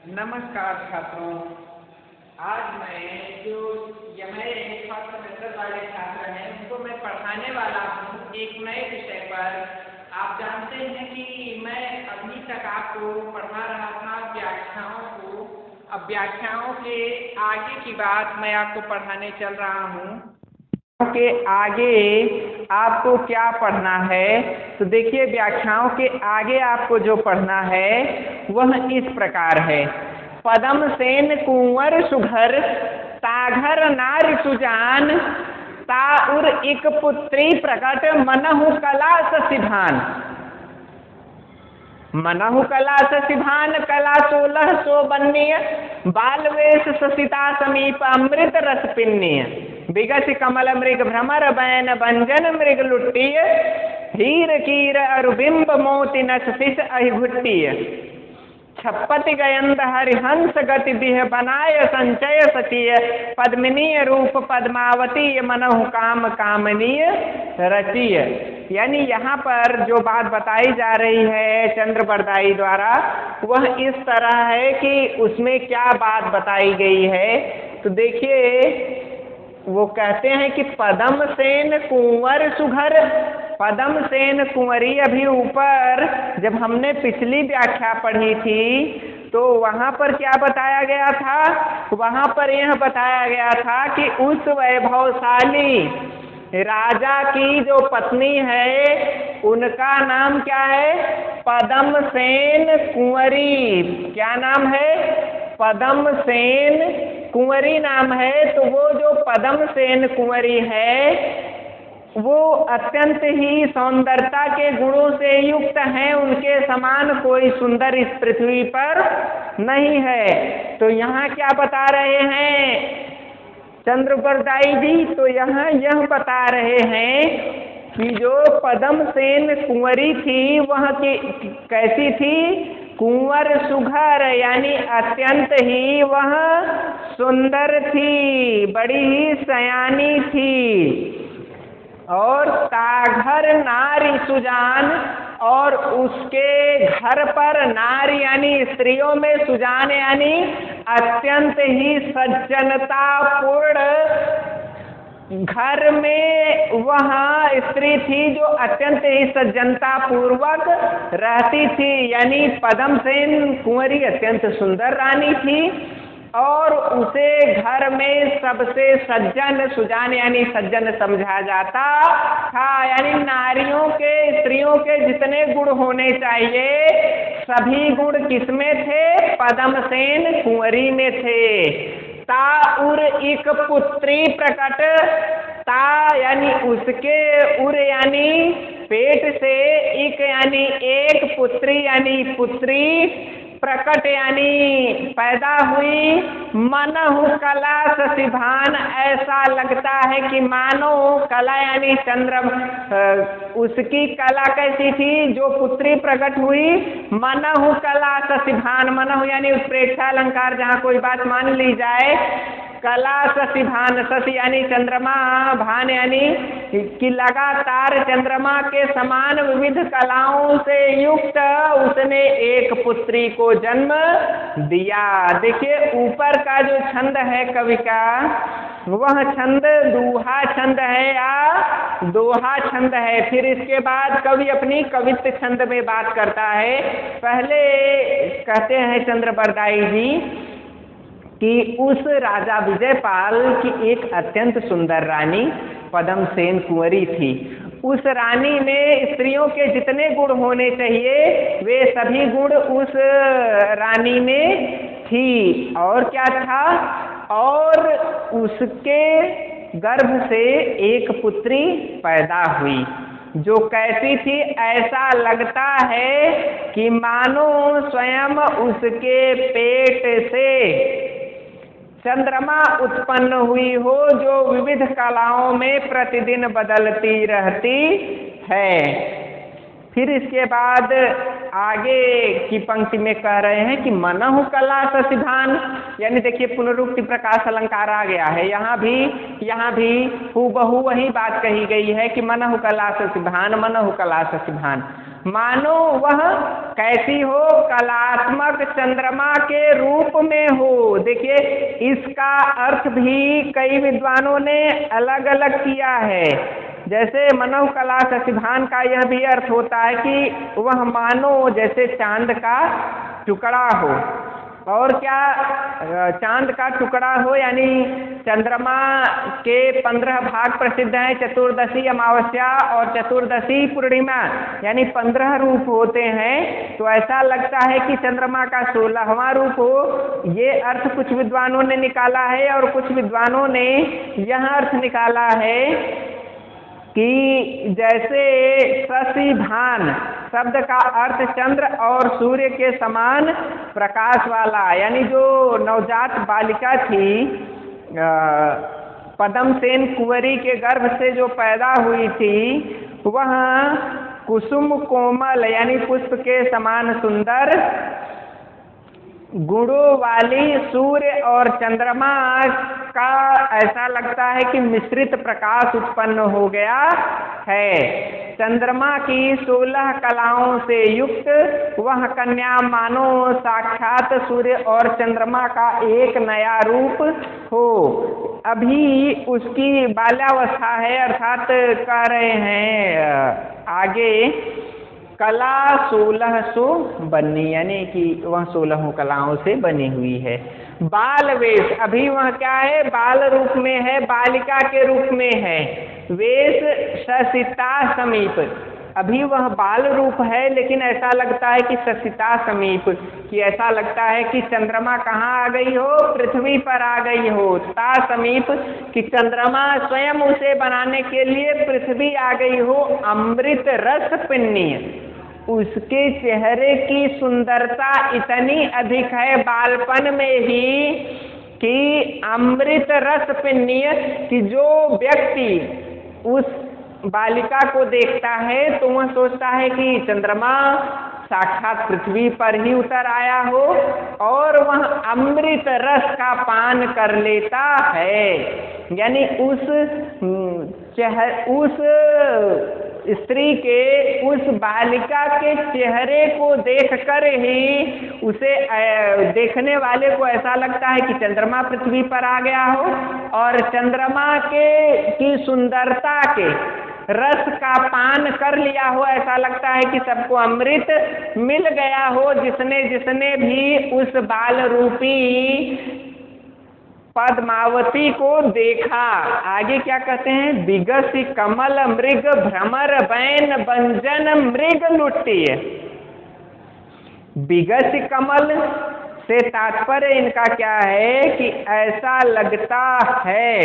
नमस्कार छात्रों। आज मेरे फर्स्ट सेमेस्टर वाले छात्र हैं उनको मैं पढ़ाने वाला हूँ एक नए विषय पर। आप जानते हैं कि मैं अभी तक आपको पढ़ा रहा था व्याख्याओं को। अब व्याख्याओं के आगे की बात मैं आपको पढ़ाने चल रहा हूँ के आगे आपको क्या पढ़ना है। तो देखिए, व्याख्याओं के आगे आपको जो पढ़ना है वह इस प्रकार है। पदम सेन कुंवर सुघर ताघर नार सुजान ताउर इक पुत्री प्रकट मनहु कला ससिधान। मनहु कला ससिधान कला 16 सो बन्नीय बालवेश ससिता समीप अमृत रस पिन्नीय बिगस कमल मृग भ्रमर बैन भंजन मृग लुट्टीय हीर कीर अरुबिंब मोति नच शिष अहिघुट्टीय छप्पति गयंद हरिहंस गति दिह बनाय संचय सतीय पद्मिनीय रूप पद्मावती मनहु काम कामनीय रचीय। यानी यहाँ पर जो बात बताई जा रही है चंद्रबरदाई द्वारा वह इस तरह है कि उसमें क्या बात बताई गई है। तो देखिए, वो कहते हैं कि पदम सेन कुंवर सुघर। पदम सेन कुंवरी अभी ऊपर जब हमने पिछली व्याख्या पढ़ी थी तो वहाँ पर क्या बताया गया था? वहाँ पर यह बताया गया था कि उस वैभवशाली राजा की जो पत्नी है उनका नाम क्या है? पदम सेन कुंवरी। क्या नाम है? पदम सेन कुंवरी नाम है। तो वो जो पदम सेन कुंवरी है वो अत्यंत ही सौंदर्यता के गुणों से युक्त हैं। उनके समान कोई सुंदर इस पृथ्वी पर नहीं है। तो यहाँ क्या बता रहे हैं चंद्रबरदाई जी? तो यहाँ यह बता रहे हैं कि जो पदम सेन कुंवरी थी वह कैसी थी? कुंवर सुघर, यानी अत्यंत ही वह सुंदर थी, बड़ी ही सयानी थी। और ताघर नारी सुजान, और उसके घर पर नारी यानी स्त्रियों में सुजान यानी अत्यंत ही सज्जनता पूर्ण घर में वह स्त्री थी जो अत्यंत ही सज्जनता पूर्वक रहती थी। यानी पदम सेन कुंवरी अत्यंत सुंदर रानी थी और उसे घर में सबसे सज्जन सुजान यानी सज्जन समझा जाता था। यानी नारियों के स्त्रियों के जितने गुण होने चाहिए सभी गुण किसमें थे? पदम सेन कुंवरी में थे। ताउर इक पुत्री प्रकट, ता यानी उसके, उर यानी पेट से, इक यानी एक, पुत्री यानी पुत्री, प्रकट यानी पैदा हुई। मनहु कला ससिधान, ऐसा लगता है कि मानो कला यानी चंद्र, उसकी कला कैसी थी जो पुत्री प्रकट हुई? मनहु कला ससिधान, मनहु यानी उत्प्रेक्षा अलंकार जहाँ कोई बात मान ली जाए। कला ससिधान, सस यानी चंद्रमा, भान यानी कि लगातार चंद्रमा के समान विविध कलाओं से युक्त उसने एक पुत्री को जन्म दिया। देखिए, ऊपर का जो छंद है कवि का वह छंद दूहा छंद है या दोहा छंद है। फिर इसके बाद कवि अपनी कवित्व छंद में बात करता है। पहले कहते हैं चंद्रबरदाई जी कि उस राजा विजयपाल की एक अत्यंत सुंदर रानी पदम सेन कुंवरी थी। उस रानी में स्त्रियों के जितने गुण होने चाहिए वे सभी गुण उस रानी में थी। और क्या था? और उसके गर्भ से एक पुत्री पैदा हुई जो कैसी थी? ऐसा लगता है कि मानो स्वयं उसके पेट से चंद्रमा उत्पन्न हुई हो जो विविध कलाओं में प्रतिदिन बदलती रहती है। फिर इसके बाद आगे की पंक्ति में कह रहे हैं कि मनहु कला ससिधान, यानी देखिए पुनरुक्ति प्रकाश अलंकार आ गया है। यहाँ भी हूबहू वही बात कही गई है कि मनहु कला ससिधान, मनहु कला ससिधान। मानो वह कैसी हो, कलात्मक चंद्रमा के रूप में हो। देखिए इसका अर्थ भी कई विद्वानों ने अलग अलग किया है। जैसे मनोह कला शशिभान का यह भी अर्थ होता है कि वह मानो जैसे चांद का टुकड़ा हो। और क्या, चांद का टुकड़ा हो यानी चंद्रमा के 15 भाग प्रसिद्ध हैं, चतुर्दशी अमावस्या और चतुर्दशी पूर्णिमा, यानी 15 रूप होते हैं। तो ऐसा लगता है कि चंद्रमा का 16वां रूप हो। ये अर्थ कुछ विद्वानों ने निकाला है और कुछ विद्वानों ने यह अर्थ निकाला है कि जैसे शशिभान शब्द का अर्थ चंद्र और सूर्य के समान प्रकाश वाला, यानी जो नवजात बालिका थी पद्मसेन कुंवरी के गर्भ से जो पैदा हुई थी, वह कुसुम कोमल यानी पुष्प के समान सुंदर गुणों वाली सूर्य और चंद्रमा का ऐसा लगता है कि मिश्रित प्रकाश उत्पन्न हो गया है। चंद्रमा की 16 कलाओं से युक्त वह कन्या मानो साक्षात सूर्य और चंद्रमा का एक नया रूप हो। अभी उसकी बाल्यावस्था है, अर्थात कह रहे हैं आगे कला 1600 बननी, यानी कि वह 16 कलाओं से बनी हुई है। बाल वेश, अभी वह क्या है, बाल रूप में है, बालिका के रूप में है। वेश ससिता समीप, अभी वह बाल रूप है लेकिन ऐसा लगता है कि ससिता समीप, कि ऐसा लगता है कि चंद्रमा कहाँ आ गई हो, पृथ्वी पर आ गई हो। ता समीप, कि चंद्रमा स्वयं उसे बनाने के लिए पृथ्वी आ गई हो। अमृत रस पिन्नी, उसके चेहरे की सुंदरता इतनी अधिक है बालपन में ही कि अमृत रस पिन्नीय, कि जो व्यक्ति उस बालिका को देखता है तो वह सोचता है कि चंद्रमा साक्षात पृथ्वी पर ही उतर आया हो, और वह अमृत रस का पान कर लेता है। यानी उस स्त्री के, उस बालिका के चेहरे को देखकर ही उसे देखने वाले को ऐसा लगता है कि चंद्रमा पृथ्वी पर आ गया हो, और चंद्रमा की सुंदरता के रस का पान कर लिया हो। ऐसा लगता है कि सबको अमृत मिल गया हो, जिसने जिसने भी उस बाल रूपी पद्मावती को देखा। आगे क्या कहते हैं, बिगसी कमल मृग भ्रमर बैन बंजन मृग लुट्टी। बिगसी कमल से तात्पर्य इनका क्या है कि ऐसा लगता है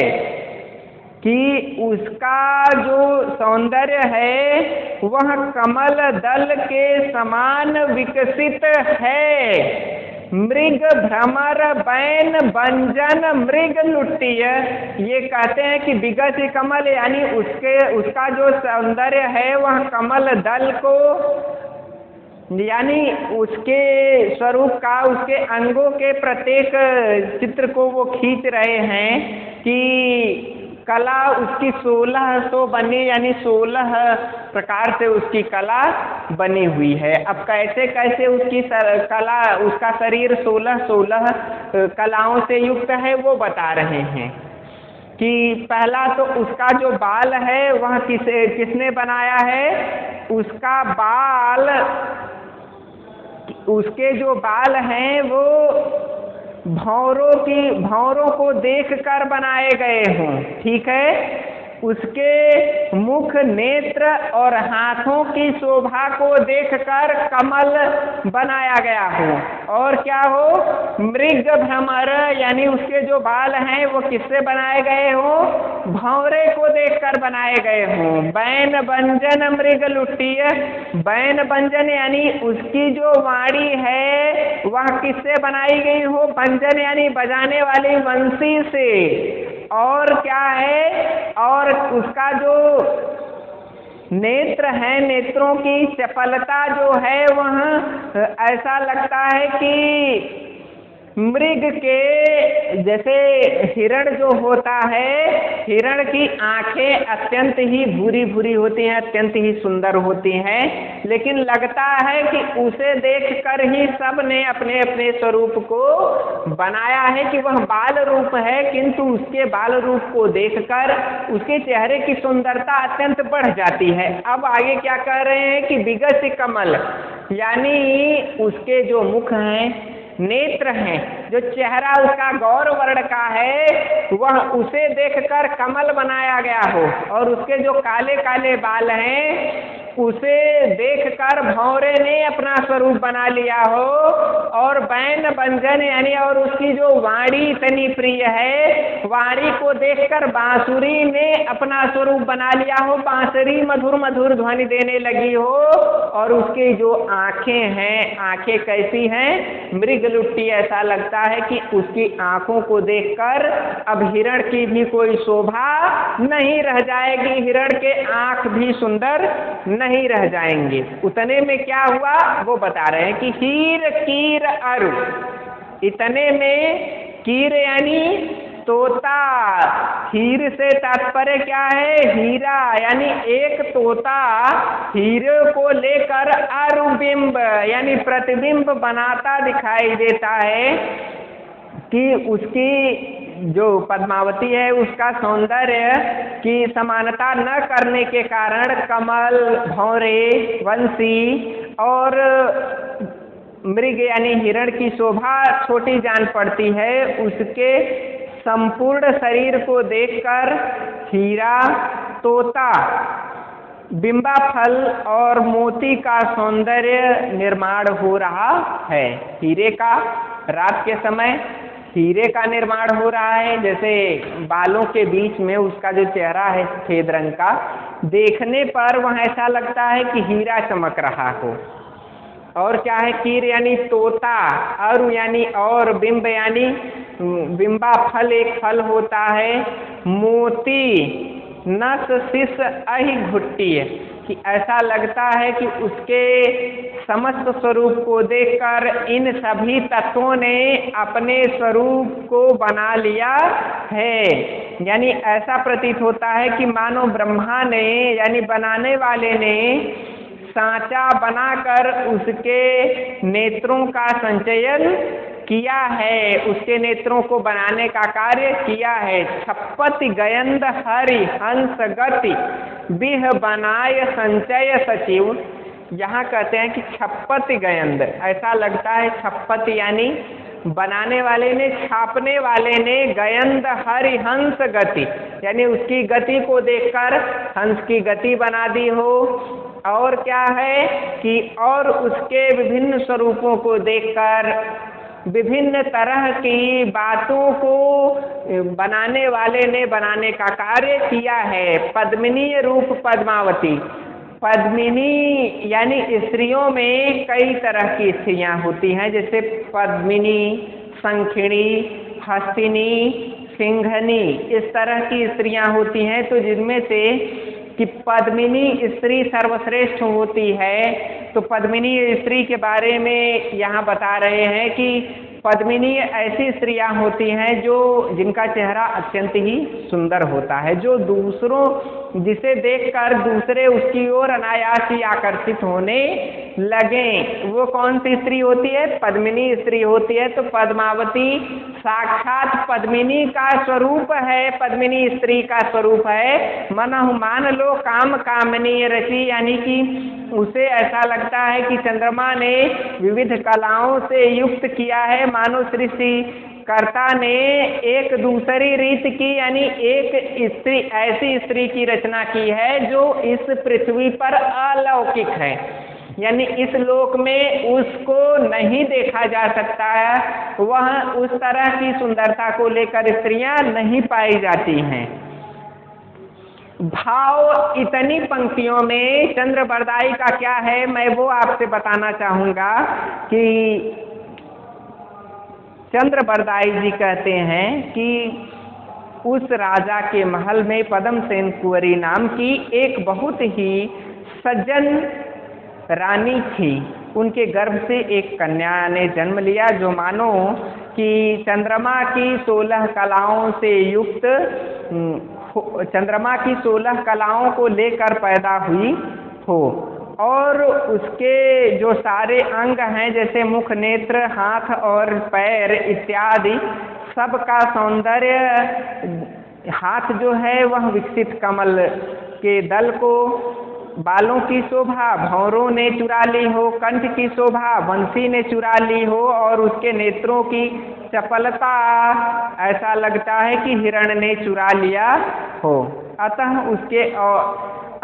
कि उसका जो सौंदर्य है वह कमल दल के समान विकसित है। मृग भ्रमर बैन बंजन मृग लुट्टिय, ये कहते हैं कि बिगसी कमल यानी उसका जो सौंदर्य है वह कमल दल को, यानी उसके स्वरूप का, उसके अंगों के प्रत्येक चित्र को वो खींच रहे हैं कि कला उसकी 1600 बनी, यानी 16 प्रकार से उसकी कला बनी हुई है। अब कैसे कैसे उसकी कला, उसका शरीर 16 कलाओं से युक्त है वो बता रहे हैं। कि पहला तो उसका जो बाल है वह किसने बनाया है, उसका बाल, उसके जो बाल हैं वो भौरों को देखकर बनाए गए हों, ठीक है। उसके मुख, नेत्र और हाथों की शोभा को देखकर कमल बनाया गया हो। और क्या हो, मृग भ्रमर, यानी उसके जो बाल हैं वो किससे बनाए गए हो, भौरे को देखकर बनाए गए हों। बैन बंजन मृग लुट्टिय, बैन बंजन यानी उसकी जो वाणी है वह किससे बनाई गई हो, बंजन यानी बजाने वाली बंसी से। और क्या है, और उसका जो नेत्र है, नेत्रों की चपलता जो है वह ऐसा लगता है कि मृग के जैसे हिरण जो होता है, हिरण की आंखें अत्यंत ही भूरी भूरी होती हैं, अत्यंत ही सुंदर होती हैं, लेकिन लगता है कि उसे देखकर ही सब ने अपने अपने स्वरूप को बनाया है कि वह बाल रूप है, किंतु उसके बाल रूप को देखकर उसके चेहरे की सुंदरता अत्यंत बढ़ जाती है। अब आगे क्या कह रहे हैं कि विगत कमल, यानी उसके जो मुख हैं, नेत्र हैं, जो चेहरा उसका गौर वर्ण का है, वह उसे देखकर कमल बनाया गया हो, और उसके जो काले काले बाल हैं उसे देखकर भौरे ने अपना स्वरूप बना लिया हो, और बैन बंजन यानी और उसकी जो वाणी इतनी प्रिय है, वाणी को देखकर बांसुरी ने अपना स्वरूप बना लिया हो, बांसुरी मधुर मधुर ध्वनि देने लगी हो, और उसकी जो आंखें हैं, आंखें कैसी हैं, मृग लुट्टी, ऐसा लगता है कि उसकी आंखों को देखकर अब हिरण की भी कोई शोभा नहीं रह जाएगी, हिरण के आंख भी सुंदर नहीं रह जाएंगे। उतने में क्या हुआ वो बता रहे हैं कि हीर कीर अरु, इतने में कीर यानी तोता, हीर से तात्पर्य क्या है, हीरा, यानी एक तोता हीरे को लेकर अरुबिंब यानी प्रतिबिंब बनाता दिखाई देता है कि उसकी जो पद्मावती है उसका सौंदर्य की समानता न करने के कारण कमल, भौरे, वंशी और मृग यानी हिरण की शोभा छोटी जान पड़ती है। उसके संपूर्ण शरीर को देखकर हीरा, तोता, बिंबा फल और मोती का सौंदर्य निर्माण हो रहा है। हीरे का, रात के समय हीरे का निर्माण हो रहा है, जैसे बालों के बीच में उसका जो चेहरा है सफेद रंग का, देखने पर वह ऐसा लगता है कि हीरा चमक रहा हो। और क्या है, कीर यानी तोता, अरु यानी और, बिंब यानी बिंबा फल एक फल होता है, मोती, नस शिष अहि घुट्टी, कि ऐसा लगता है कि उसके समस्त स्वरूप को देखकर इन सभी तत्वों ने अपने स्वरूप को बना लिया है। यानी ऐसा प्रतीत होता है कि मानो ब्रह्मा ने यानी बनाने वाले ने सांचा बनाकर उसके नेत्रों का संचयन किया है, उसके नेत्रों को बनाने का कार्य किया है। छप्पति गयंद हरि हंस गति बिह बनाय संचय सचिव, यहाँ कहते हैं कि छप्पति गयंद, ऐसा लगता है छप्पति यानी बनाने वाले ने, छापने वाले ने, गयंद हरि हंस गति यानी उसकी गति को देखकर हंस की गति बना दी हो। और क्या है कि और उसके विभिन्न स्वरूपों को देखकर विभिन्न तरह की बातों को बनाने वाले ने बनाने का कार्य किया है। पद्मिनी रूप पद्मावती, पद्मिनी यानी स्त्रियों में कई तरह की स्त्रियां होती हैं, जैसे पद्मिनी, शंखिणी, हस्तिनी, सिंघनी, इस तरह की स्त्रियां होती हैं। तो जिनमें से कि पद्मिनी स्त्री सर्वश्रेष्ठ होती है, तो पद्मिनी स्त्री के बारे में यहाँ बता रहे हैं कि पद्मिनी ऐसी स्त्रियां होती हैं जो जिनका चेहरा अत्यंत ही सुंदर होता है, जो दूसरों जिसे देखकर दूसरे उसकी ओर अनायास ही आकर्षित होने लगें। वो कौन सी स्त्री होती है? पद्मिनी स्त्री होती है। तो पद्मावती साक्षात पद्मिनी का स्वरूप है, पद्मिनी स्त्री का स्वरूप है। मनहु मान लो काम कामनी रची, यानी कि उसे ऐसा लगता है कि चंद्रमा ने विविध कलाओं से युक्त किया है, मानो सृष्टि कर्ता ने एक दूसरी रीत की यानी एक स्त्री, ऐसी स्त्री की रचना की है जो इस पृथ्वी पर अलौकिक है, यानी इस लोक में उसको नहीं देखा जा सकता है। वह उस तरह की सुंदरता को लेकर स्त्रियां नहीं पाई जाती हैं। भाव इतनी पंक्तियों में चंद्रबरदाई का क्या है, मैं वो आपसे बताना चाहूंगा कि चंद्रबरदाई जी कहते हैं कि उस राजा के महल में पद्मसेन कुंवरी नाम की एक बहुत ही सज्जन रानी थी। उनके गर्भ से एक कन्या ने जन्म लिया जो मानो कि चंद्रमा की 16 कलाओं से युक्त, चंद्रमा की 16 कलाओं को लेकर पैदा हुई हो, और उसके जो सारे अंग हैं जैसे मुख, नेत्र, हाथ और पैर इत्यादि सबका सौंदर्य, हाथ जो है वह विकसित कमल के दल को, बालों की शोभा भंवरों ने चुरा ली हो, कंठ की शोभा बंसी ने चुरा ली हो, और उसके नेत्रों की चपलता ऐसा लगता है कि हिरण ने चुरा लिया हो। अतः उसके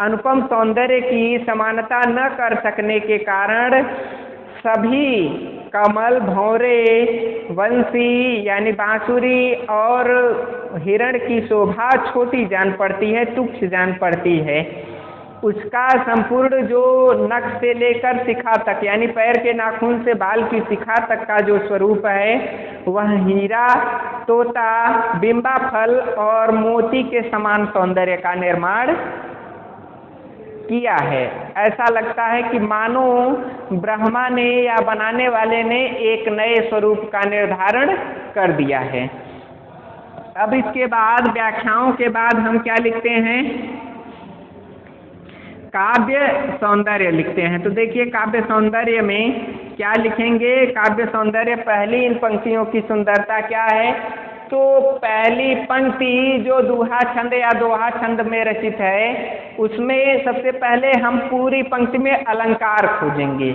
अनुपम सौंदर्य की समानता न कर सकने के कारण सभी कमल, भंवरे, बंसी यानी बांसुरी और हिरण की शोभा छोटी जान पड़ती है, तुच्छ जान पड़ती है। उसका संपूर्ण जो नख से लेकर शिखा तक यानी पैर के नाखून से बाल की शिखा तक का जो स्वरूप है वह हीरा, तोता, बिंबा फल और मोती के समान सौंदर्य का निर्माण किया है। ऐसा लगता है कि मानो ब्रह्मा ने या बनाने वाले ने एक नए स्वरूप का निर्धारण कर दिया है। अब इसके बाद व्याख्याओं के बाद हम क्या लिखते हैं, काव्य सौंदर्य लिखते हैं। तो देखिए काव्य सौंदर्य में क्या लिखेंगे। काव्य सौंदर्य, पहली इन पंक्तियों की सुंदरता क्या है, तो पहली पंक्ति जो दोहा छंद या दोहा छंद में रचित है उसमें सबसे पहले हम पूरी पंक्ति में अलंकार खोजेंगे।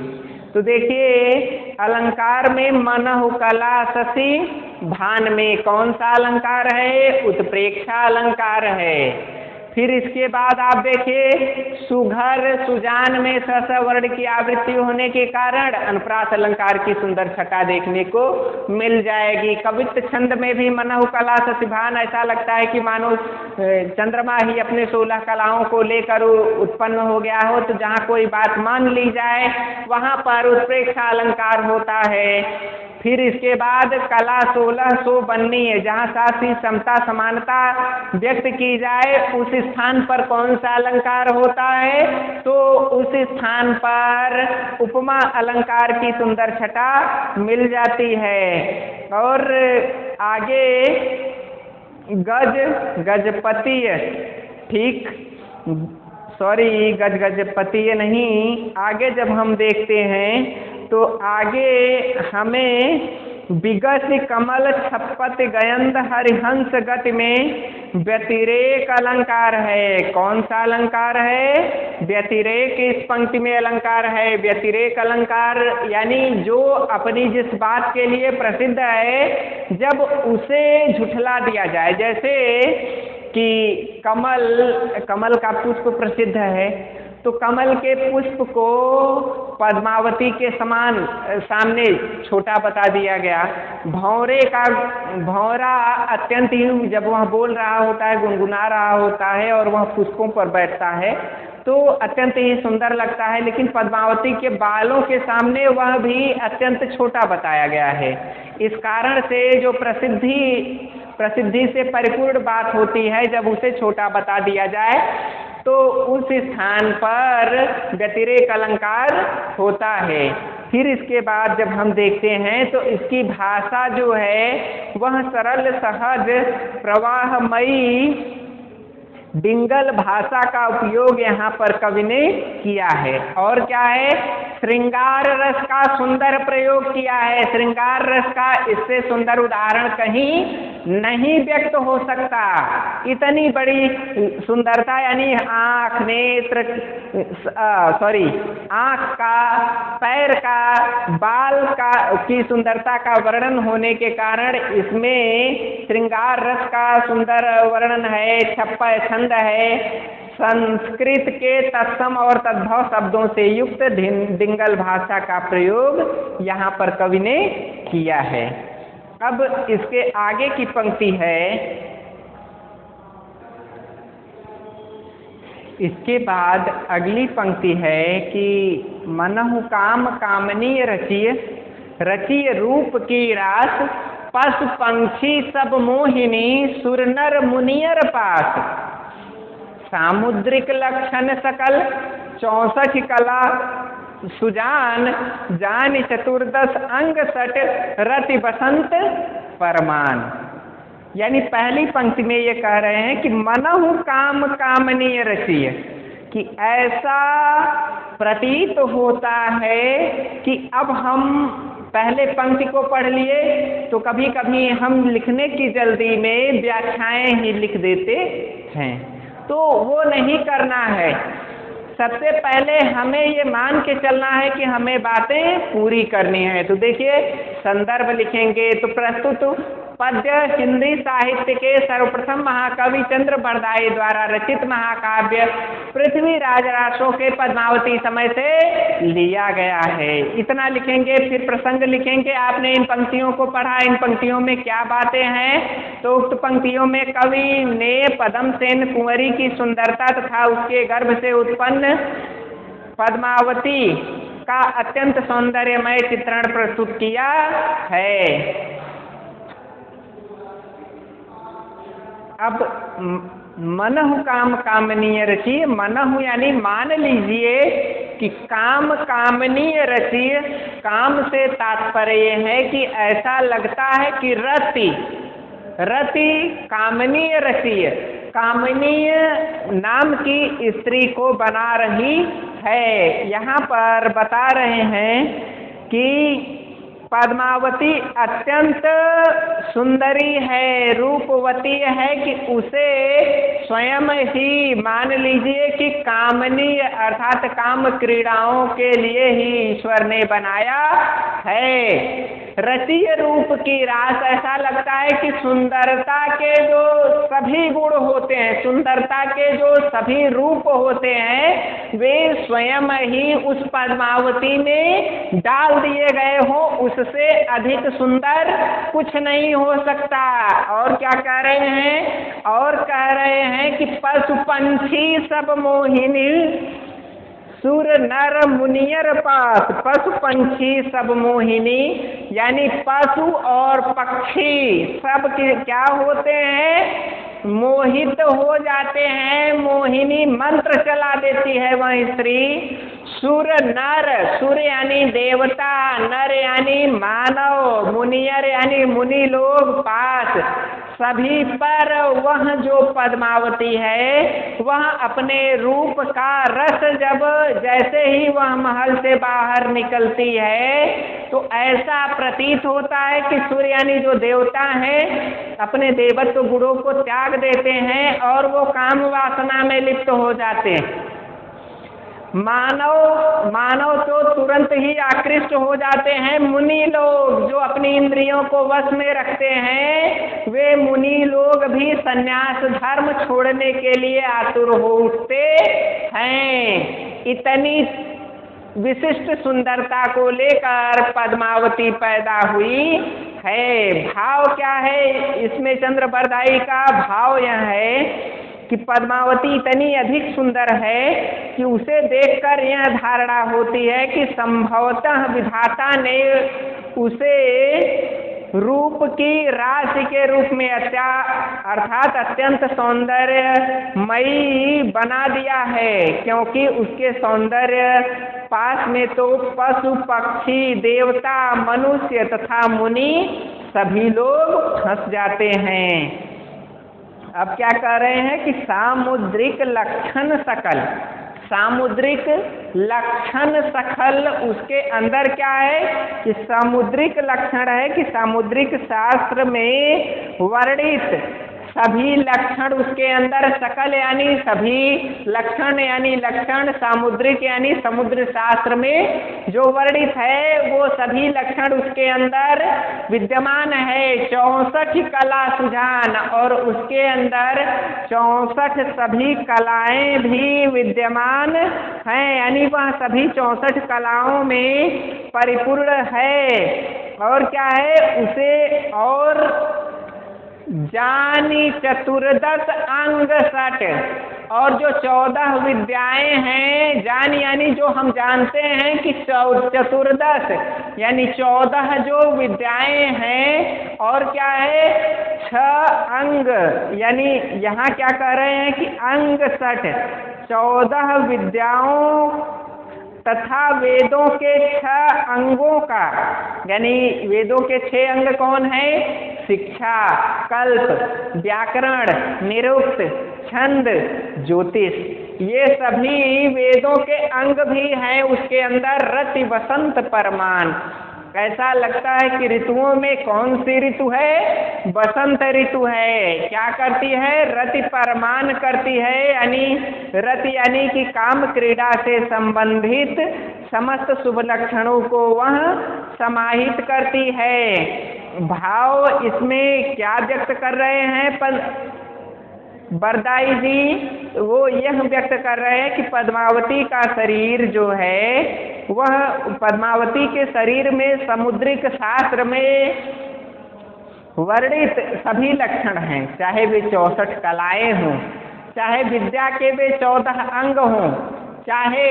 तो देखिए अलंकार में मनहु कला शशि भान में कौन सा अलंकार है, उत्प्रेक्षा अलंकार है। फिर इसके बाद आप देखिए सुघर सुजान में स वर्ण की आवृत्ति होने के कारण अनुप्रास अलंकार की सुंदर छटा देखने को मिल जाएगी। कवित्व छंद में भी मनहु कला शशिभान, ऐसा लगता है कि मानो चंद्रमा ही अपने 16 कलाओं को लेकर उत्पन्न हो गया हो, तो जहाँ कोई बात मान ली जाए वहाँ पर उत्प्रेक्षा अलंकार होता है। फिर इसके बाद कला 1600 बननी है, जहाँ साथ ही समता समानता व्यक्त की जाए उस स्थान पर कौन सा अलंकार होता है, तो उस स्थान पर उपमा अलंकार की सुंदर छटा मिल जाती है। और आगे गज गजपतीय, ठीक सॉरी गजपतीय नहीं, आगे जब हम देखते हैं तो आगे हमें विगस कमल छपत गयंद हरिहंस गति में व्यतिरेक अलंकार है। कौन सा अलंकार है, व्यतिरेक इस पंक्ति में अलंकार है। व्यतिरेक अलंकार यानी जो अपनी जिस बात के लिए प्रसिद्ध है जब उसे झुठला दिया जाए, जैसे कि कमल का पुष्प प्रसिद्ध है, तो कमल के पुष्प को पद्मावती के समान सामने छोटा बता दिया गया। भंवरा अत्यंत ही जब वह बोल रहा होता है, गुनगुना रहा होता है और वह पुष्पों पर बैठता है तो अत्यंत ही सुंदर लगता है, लेकिन पद्मावती के बालों के सामने वह भी अत्यंत छोटा बताया गया है। इस कारण से जो प्रसिद्धि से परिपूर्ण बात होती है जब उसे छोटा बता दिया जाए तो उस स्थान पर व्यतिरेक अलंकार होता है। फिर इसके बाद जब हम देखते हैं तो इसकी भाषा जो है वह सरल सहज प्रवाहमयी डिंगल भाषा का उपयोग यहाँ पर कवि ने किया है। और क्या है, श्रृंगार रस का सुंदर प्रयोग किया है। श्रृंगार रस का इससे सुंदर उदाहरण कहीं नहीं व्यक्त हो सकता। इतनी बड़ी सुंदरता यानी आँख, नेत्र, आँख का, पैर का, बाल का की सुंदरता का वर्णन होने के कारण इसमें श्रृंगार रस का सुंदर वर्णन है। छप्पा छंद है, संस्कृत के तत्सम और तद्भव शब्दों से युक्त डिंगल भाषा का प्रयोग यहाँ पर कवि ने किया है। अब इसके आगे की पंक्ति है, इसके बाद अगली पंक्ति है कि मनहु काम कामनीय रचिय रूप की रास, पशु पंक्षी सब मोहिनी सुर नर मुनियर पास। सामुद्रिक लक्षण सकल 64 कला सुजान जानि चतुर्दश अंग सट रति बसंत परमान। यानी पहली पंक्ति में ये कह रहे हैं कि मनहु काम कामनीय रसीय, कि ऐसा प्रतीत होता है कि अब हम पहले पंक्ति को पढ़ लिए तो कभी कभी हम लिखने की जल्दी में व्याख्याएं ही लिख देते हैं, तो वो नहीं करना है। सबसे पहले हमें ये मान के चलना है कि हमें बातें पूरी करनी है। तो देखिए संदर्भ लिखेंगे तो प्रस्तुत पद्य हिंदी साहित्य के सर्वप्रथम महाकवि चंद्र बरदाई द्वारा रचित महाकाव्य पृथ्वीराज रासो के पद्मावती समय से लिया गया है। इतना लिखेंगे। फिर प्रसंग लिखेंगे। आपने इन पंक्तियों को पढ़ा, इन पंक्तियों में क्या बातें हैं? तो उक्त पंक्तियों में कवि ने पद्म सेन कुंवरी की सुंदरता तथा उसके गर्भ से उत्पन्न पद्मावती का अत्यंत सौंदर्यमय चित्रण प्रस्तुत किया है। अब मनहु काम कामनीय रची, मनहु यानी मान लीजिए कि काम कामनीय रची, काम से तात्पर्य है कि ऐसा लगता है कि रति कामनीय रची, कामनीय नाम की स्त्री को बना रही है। यहाँ पर बता रहे हैं कि पद्मावती अत्यंत सुंदरी है, रूपवती है, कि उसे स्वयं ही मान लीजिए कि कामनीय अर्थात काम क्रीड़ाओं के लिए ही ईश्वर ने बनाया है। रसीय रूप की रास, ऐसा लगता है कि सुंदरता के जो सभी गुण होते हैं, सुंदरता के जो सभी रूप होते हैं, वे स्वयं ही उस पद्मावती में डाल दिए गए हो। उससे अधिक सुंदर कुछ नहीं हो सकता। और क्या कह रहे हैं? और कह रहे हैं कि पशु पंछी सब मोहिनी सुर नर मुनियर पास, पशु पंछी सब मोहिनी, यानी पशु और पक्षी सब क्या होते हैं? मोहित हो जाते हैं। मोहिनी मंत्र चला देती है वह स्त्री। सुर नर, सुर यानी देवता, नर यानी मानव, मुनियर यानी मुनि लोग, पास सभी पर वह जो पद्मावती है वह अपने रूप का रस जब जैसे ही वह महल से बाहर निकलती है तो ऐसा प्रतीत होता है कि सूर्य यानी जो देवता हैं अपने देवत्व गुणों को त्याग देते हैं और वो काम वासना में लिप्त हो जाते हैं। मानव तो तुरंत ही आकृष्ट हो जाते हैं। मुनि लोग जो अपनी इंद्रियों को वश में रखते हैं, वे मुनि लोग भी सन्यास धर्म छोड़ने के लिए आतुर हो उठते हैं। इतनी विशिष्ट सुंदरता को लेकर पद्मावती पैदा हुई है। भाव क्या है इसमें? चंद्र बरदाई का भाव यह है कि पद्मावती इतनी अधिक सुंदर है कि उसे देखकर यह धारणा होती है कि संभवतः विधाता ने उसे रूप की राशि के रूप में अर्थात अत्यंत सौंदर्यमयी बना दिया है, क्योंकि उसके सौंदर्य पास में तो पशु पक्षी देवता मनुष्य तथा मुनि सभी लोग फंस जाते हैं। अब क्या कह रहे हैं कि सामुद्रिक लक्षण सकल, सामुद्रिक लक्षण सकल, उसके अंदर क्या है कि सामुद्रिक लक्षण है कि सामुद्रिक शास्त्र में वर्णित सभी लक्षण उसके अंदर, सकल यानी सभी, लक्षण यानी लक्षण, सामुद्रिक यानी समुद्र शास्त्र में जो वर्णित है वो सभी लक्षण उसके अंदर विद्यमान है। 64 कला सुजान, और उसके अंदर 64 सभी कलाएं भी विद्यमान हैं, यानी वह सभी 64 कलाओं में परिपूर्ण है। और क्या है उसे? और जानी चतुर्दश अंग सट, और जो 14 विद्याएं हैं, जान यानी जो हम जानते हैं कि चतुर्दश यानी 14 जो विद्याएं हैं, और क्या है 6 अंग, यानी यहाँ क्या कह रहे हैं कि अंग सट, 14 विद्याओं तथा वेदों के 6 अंगों का, यानी वेदों के 6 अंग कौन है? शिक्षा, कल्प, व्याकरण, निरुक्त, छंद, ज्योतिष, ये सभी वेदों के अंग भी हैं। उसके अंदर रति वसंत परमान। ऐसा लगता है कि ऋतुओं में कौन सी ऋतु है? बसंत ऋतु है। क्या करती है? रति परमान करती है, यानी रति यानी कि काम क्रीड़ा से संबंधित समस्त शुभ लक्षणों को वह समाहित करती है। भाव इसमें क्या व्यक्त कर रहे हैं बरदाई जी? वो यह व्यक्त कर रहे हैं कि पद्मावती का शरीर जो है, वह पद्मावती के शरीर में समुद्रिक शास्त्र में वर्णित सभी लक्षण हैं, चाहे वे 64 कलाएं हों, चाहे विद्या के वे 14 अंग हों, चाहे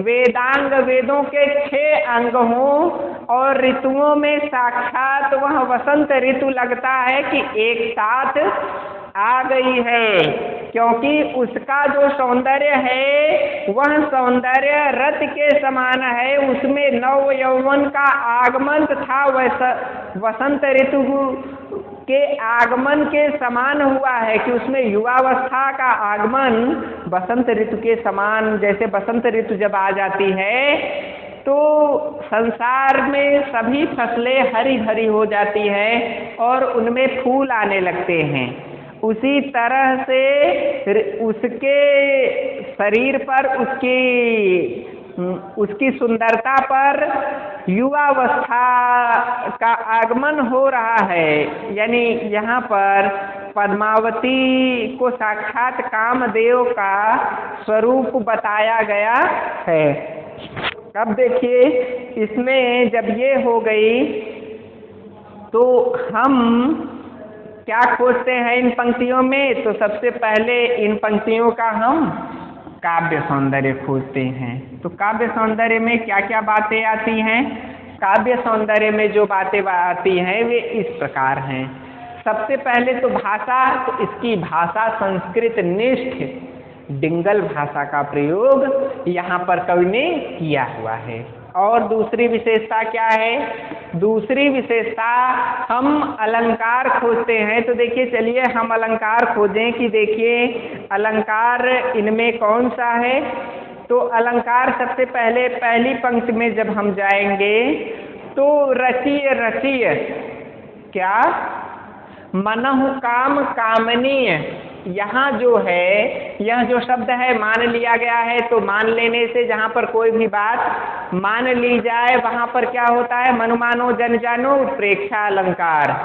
वेदांग वेदों के 6 अंग हों, और ऋतुओं में साक्षात वह वसंत ऋतु लगता है कि एक साथ आ गई है, क्योंकि उसका जो सौंदर्य है वह सौंदर्य रथ के समान है। उसमें नव यौवन का आगमन था, वसंत ऋतु के आगमन के समान हुआ है कि उसमें युवावस्था का आगमन बसंत ऋतु के समान। जैसे बसंत ऋतु जब आ जाती है तो संसार में सभी फसलें हरी भरी हो जाती है और उनमें फूल आने लगते हैं। उसी तरह से उसके शरीर पर, उसकी सुंदरता पर युवावस्था का आगमन हो रहा है। यानी यहाँ पर पद्मावती को साक्षात कामदेव का स्वरूप बताया गया है। अब देखिए, इसमें जब ये हो गई तो हम क्या खोजते हैं इन पंक्तियों में? तो सबसे पहले इन पंक्तियों का हम काव्य सौंदर्य खोजते हैं। तो काव्य सौंदर्य में क्या क्या बातें आती हैं? काव्य सौंदर्य में जो बातें आती हैं वे इस प्रकार हैं। सबसे पहले तो भाषा, तो इसकी भाषा संस्कृत निष्ठ डिंगल भाषा का प्रयोग यहाँ पर कवि ने किया हुआ है। और दूसरी विशेषता क्या है? दूसरी विशेषता हम अलंकार खोजते हैं। तो देखिए, चलिए हम अलंकार खोजें कि देखिए अलंकार इनमें कौन सा है। तो अलंकार सबसे पहले पहली पंक्ति में जब हम जाएंगे तो रचिय रचिय, क्या? मनहु काम कामनीय। यहाँ जो है, यह जो शब्द है मान लिया गया है, तो मान लेने से जहाँ पर कोई भी बात मान ली जाए वहाँ पर क्या होता है? मनुमानो जन जानो उत्प्रेक्षा अलंकार।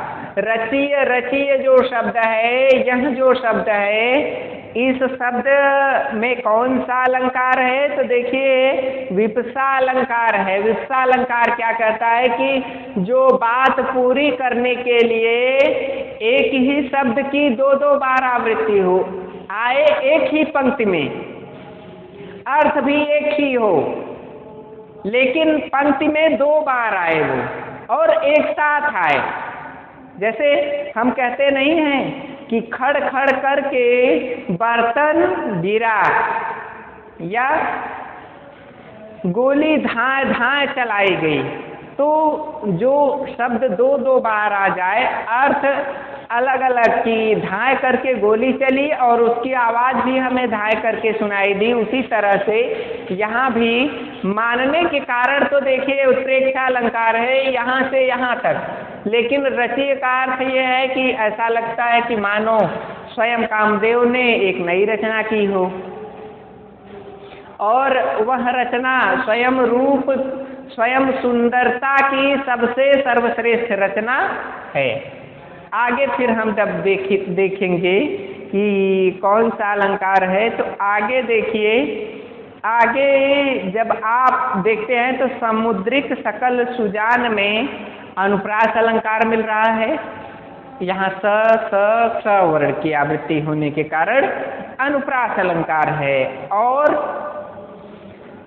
रचिय रचिय जो शब्द है, यह जो शब्द है, इस शब्द में कौन सा अलंकार है? तो देखिए विपसा अलंकार है। विपसा अलंकार क्या कहता है कि जो बात पूरी करने के लिए एक ही शब्द की 2-2 बार आवृत्ति हो, आए एक ही पंक्ति में, अर्थ भी एक ही हो, लेकिन पंक्ति में 2 बार आए वो और एक साथ आए। जैसे हम कहते नहीं हैं कि खड़ खड़ करके बर्तन गिरा, या गोली धाए धाए चलाई गई। तो जो शब्द 2-2 बार आ जाए, अर्थ अलग अलग की, धाए करके गोली चली और उसकी आवाज़ भी हमें धाए करके सुनाई दी, उसी तरह से यहाँ भी मानने के कारण तो देखिए उत्प्रेक्षा अलंकार है यहाँ से यहाँ तक, लेकिन रचिय का अर्थ ये है कि ऐसा लगता है कि मानो स्वयं कामदेव ने एक नई रचना की हो, और वह रचना स्वयं रूप, स्वयं सुंदरता की सबसे सर्वश्रेष्ठ रचना है। आगे फिर हम जब देखेंगे कि कौन सा अलंकार है, तो आगे देखिए, आगे जब आप देखते हैं तो समुद्रिक सकल सुजान में अनुप्रास अलंकार मिल रहा है। यहाँ स वर्ण की आवृत्ति होने के कारण अनुप्रास अलंकार है। और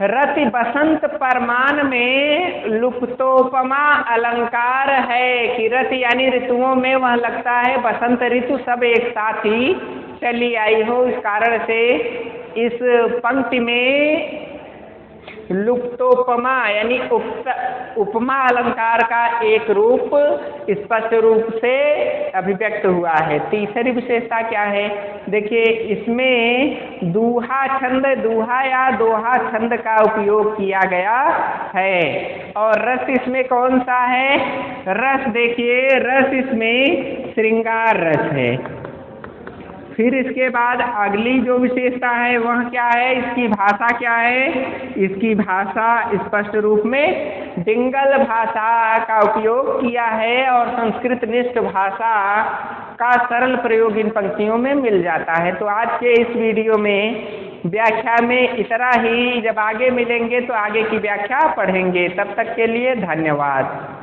रति बसंत परमान में लुप्तोपमा अलंकार है कि रति यानी ऋतुओं में वह लगता है बसंत ऋतु सब एक साथ ही चली आई हो। इस कारण से इस पंक्ति में लुप्तोपमा यानी उपमा अलंकार का एक रूप स्पष्ट रूप से अभिव्यक्त हुआ है। तीसरी विशेषता क्या है? देखिए, इसमें दूहा छंद, दूहा या दोहा छंद का उपयोग किया गया है। और रस इसमें कौन सा है? रस, देखिए रस इसमें श्रृंगार रस है। फिर इसके बाद अगली जो विशेषता है वह क्या है? इसकी भाषा क्या है? इसकी भाषा स्पष्ट रूप में डिंगल भाषा का उपयोग किया है और संस्कृत निष्ठ भाषा का सरल प्रयोग इन पंक्तियों में मिल जाता है। तो आज के इस वीडियो में व्याख्या में इतना ही। जब आगे मिलेंगे तो आगे की व्याख्या पढ़ेंगे। तब तक के लिए धन्यवाद।